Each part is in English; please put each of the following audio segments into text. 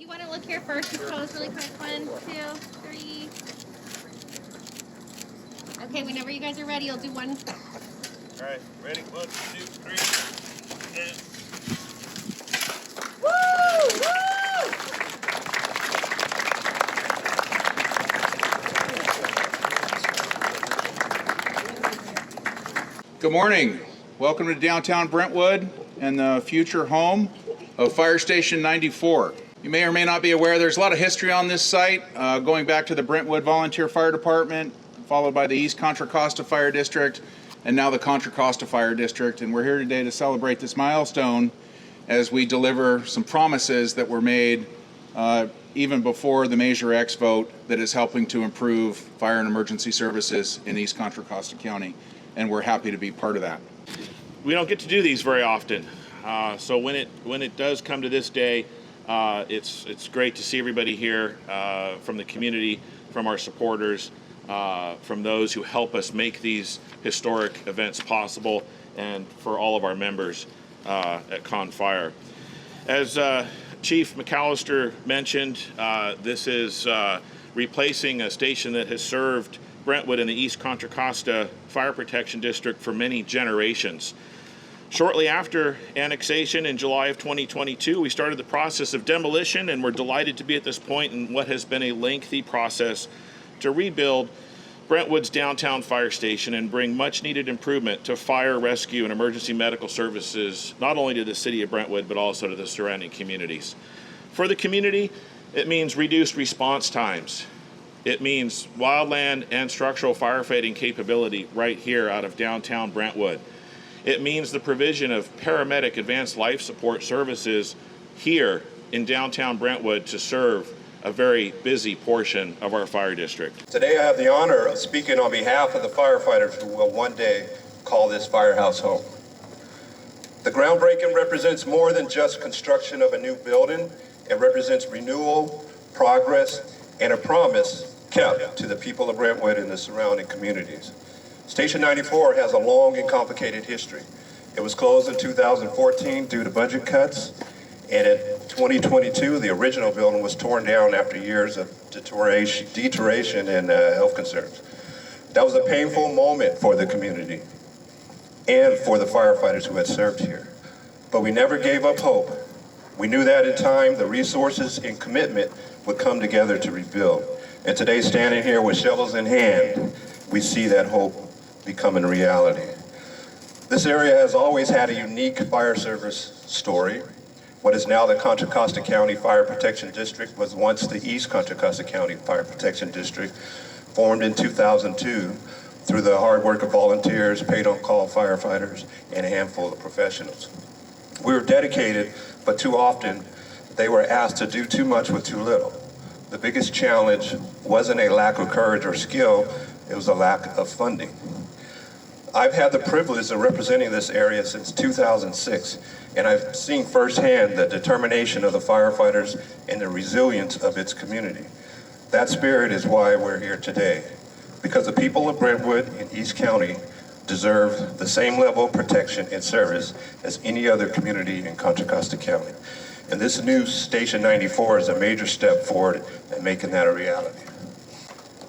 You want to look here first and pose really quick? 1, 2, 3. Okay, whenever you guys are ready, you'll do one. All right, ready? 1, 2, 3. Yeah. Woo! Good morning. Welcome to downtown Brentwood and the future home of Fire Station 94. You may or may not be aware there's a lot of history on this site, going back to the Brentwood Volunteer Fire Department, followed by the East Contra Costa Fire District, and now the Contra Costa Fire District. And we're here today to celebrate this milestone as we deliver some promises that were made even before the Measure X vote that is helping to improve fire and emergency services in East Contra Costa County. And we're happy to be part of that. We don't get to do these very often, so when it does come to this day, it's great to see everybody here from the community, from our supporters, from those who help us make these historic events possible, and for all of our members at ConFire. As Chief McAllister mentioned, this is replacing a station that has served Brentwood and the East Contra Costa Fire Protection District for many generations. Shortly after annexation in July of 2022, we started the process of demolition, and we're delighted to be at this point in what has been a lengthy process to rebuild Brentwood's downtown fire station and bring much needed improvement to fire, rescue, and emergency medical services, not only to the city of Brentwood, but also to the surrounding communities. For the community, it means reduced response times. It means wildland and structural firefighting capability right here out of downtown Brentwood. It means the provision of paramedic advanced life support services here in downtown Brentwood to serve a very busy portion of our fire district. Today I have the honor of speaking on behalf of the firefighters who will one day call this firehouse home. The groundbreaking represents more than just construction of a new building. It represents renewal, progress, and a promise kept to the people of Brentwood and the surrounding communities. Station 94 has a long and complicated history. It was closed in 2014 due to budget cuts, and in 2022, the original building was torn down after years of deterioration and health concerns. That was a painful moment for the community and for the firefighters who had served here. But we never gave up hope. We knew that in time, the resources and commitment would come together to rebuild. And today, standing here with shovels in hand, we see that hope becoming reality. This area has always had a unique fire service story. What is now the Contra Costa County Fire Protection District was once the East Contra Costa County Fire Protection District, formed in 2002 through the hard work of volunteers, paid-on-call firefighters, and a handful of professionals. We were dedicated, but too often they were asked to do too much with too little. The biggest challenge wasn't a lack of courage or skill, it was a lack of funding. I've had the privilege of representing this area since 2006, and I've seen firsthand the determination of the firefighters and the resilience of its community. That spirit is why we're here today, because the people of Brentwood and East County deserve the same level of protection and service as any other community in Contra Costa County. And this new Station 94 is a major step forward in making that a reality.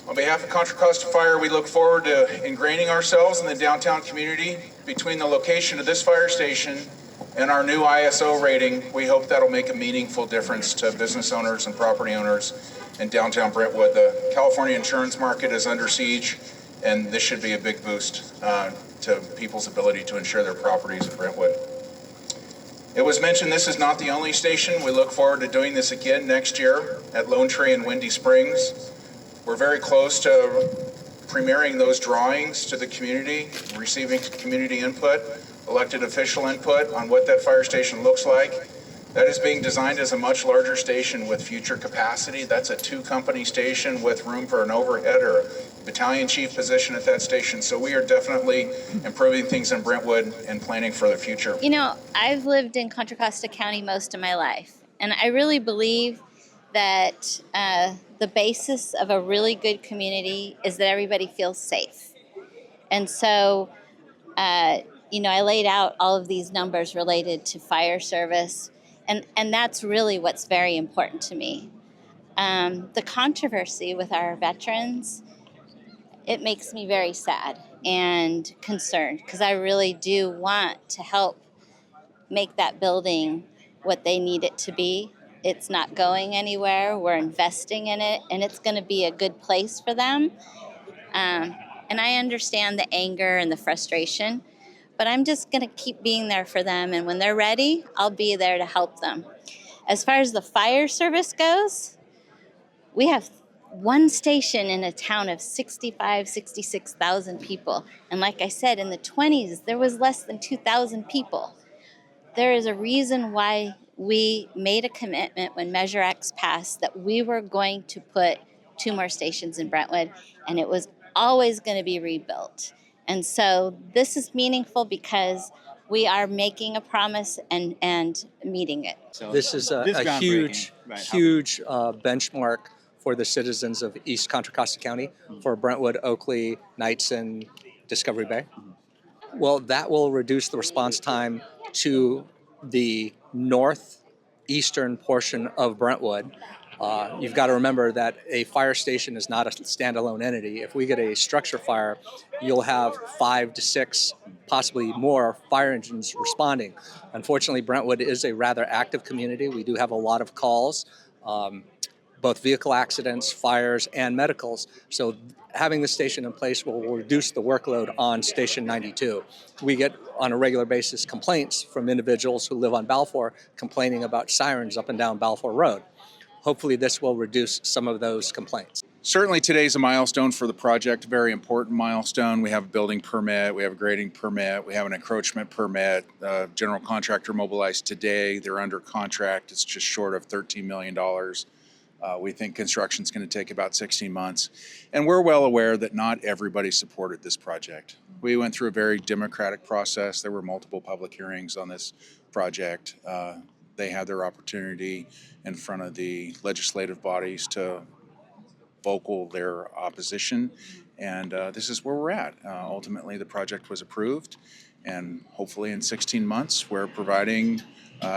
On behalf of Contra Costa Fire, we look forward to ingraining ourselves in the downtown community. Between the location of this fire station and our new ISO rating, we hope that'll make a meaningful difference to business owners and property owners in downtown Brentwood. The California insurance market is under siege, and this should be a big boost to people's ability to insure their properties in Brentwood. It was mentioned this is not the only station. We look forward to doing this again next year at Lone Tree and Windy Springs. We're very close to premiering those drawings to the community, receiving community input, elected official input on what that fire station looks like. That is being designed as a much larger station with future capacity. That's a 2-company station with room for an overhead or a battalion chief position at that station. So we are definitely improving things in Brentwood and planning for the future. You know, I've lived in Contra Costa County most of my life, and I really believe that the basis of a really good community is that everybody feels safe. And so, I laid out all of these numbers related to fire service And that's really what's very important to me. The controversy with our veterans, it makes me very sad and concerned because I really do want to help make that building what they need it to be. It's not going anywhere. We're investing in it, and it's going to be a good place for them. Um, and I understand the anger and the frustration, but I'm just going to keep being there for them. And when they're ready, I'll be there to help them. As far as the fire service goes, we have one station in a town of 66,000 people. And like I said, in the 20s, there was less than 2,000 people. There is a reason why we made a commitment when Measure X passed that we were going to put 2 more stations in Brentwood, and it was always going to be rebuilt. And so this is meaningful because we are making a promise and meeting it. So This is a groundbreaking, right, huge benchmark for the citizens of East Contra Costa County, for Brentwood, Oakley, Knightson, Discovery Bay. Well, that will reduce the response time to the northeastern portion of Brentwood. You've got to remember that a fire station is not a standalone entity. If we get a structure fire, you'll have 5 to 6, possibly more fire engines responding. Unfortunately, Brentwood is a rather active community. We do have a lot of calls, both vehicle accidents, fires, and medicals. So having the station in place will reduce the workload on Station 92. We get on a regular basis complaints from individuals who live on Balfour complaining about sirens up and down Balfour Road. Hopefully this will reduce some of those complaints. Certainly today's a milestone for the project, very important milestone. We have a building permit, we have a grading permit, we have an encroachment permit. General contractor mobilized today. They're under contract. It's just short of $13 million. We think construction's going to take about 16 months. And we're well aware that not everybody supported this project. We went through a very democratic process. There were multiple public hearings on this project. They had their opportunity in front of the legislative bodies to vocal their opposition. And this is where we're at. Ultimately, the project was approved. And hopefully in 16 months, we're providing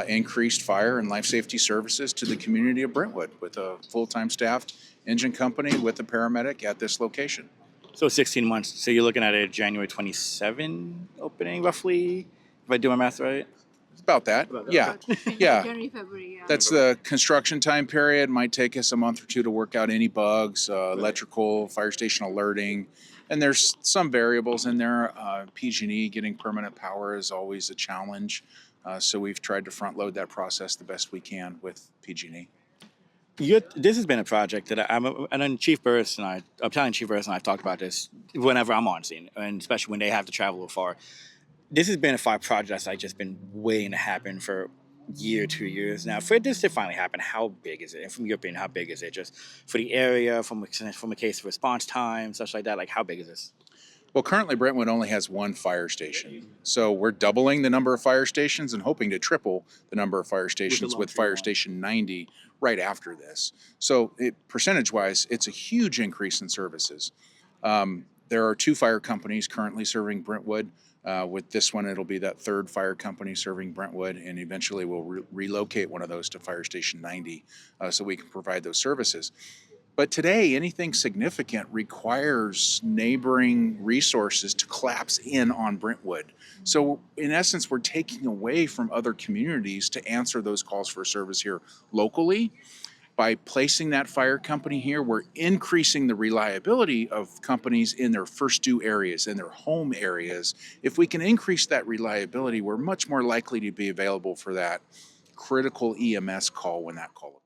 increased fire and life safety services to the community of Brentwood with a full-time staffed engine company with a paramedic at this location. So 16 months. So you're looking at a January 27 opening, roughly, if I do my math right? It's about that. Yeah. Yeah. January, February, yeah. That's the construction time period. Might take us a month or 2 to work out any bugs, electrical, fire station alerting. And there's some variables in there. PG&E getting permanent power is always a challenge. So we've tried to front load that process the best we can with PG&E. This has been a project that and then Chief Burris and I'm telling Chief Burris and I've talked about this whenever I'm on scene, and especially when they have to travel far. This has been a fire project that's just been waiting to happen for year, 2 years now. For this to finally happen, how big is it? And from your opinion, how big is it? Just for the area, from a case of response time, such like that, like how big is this? Well, currently Brentwood only has 1 fire station. So we're doubling the number of fire stations and hoping to triple the number of fire stations with Fire Station 90 right after this. So percentage-wise, it's a huge increase in services. There are 2 fire companies currently serving Brentwood. With this one, it'll be that 3rd fire company serving Brentwood, and eventually we'll relocate one of those to Fire Station 90 so we can provide those services. But today, anything significant requires neighboring resources to collapse in on Brentwood. So in essence, we're taking away from other communities to answer those calls for service here locally. By placing that fire company here, we're increasing the reliability of companies in their first due areas, in their home areas. If we can increase that reliability, we're much more likely to be available for that critical EMS call when that call occurs.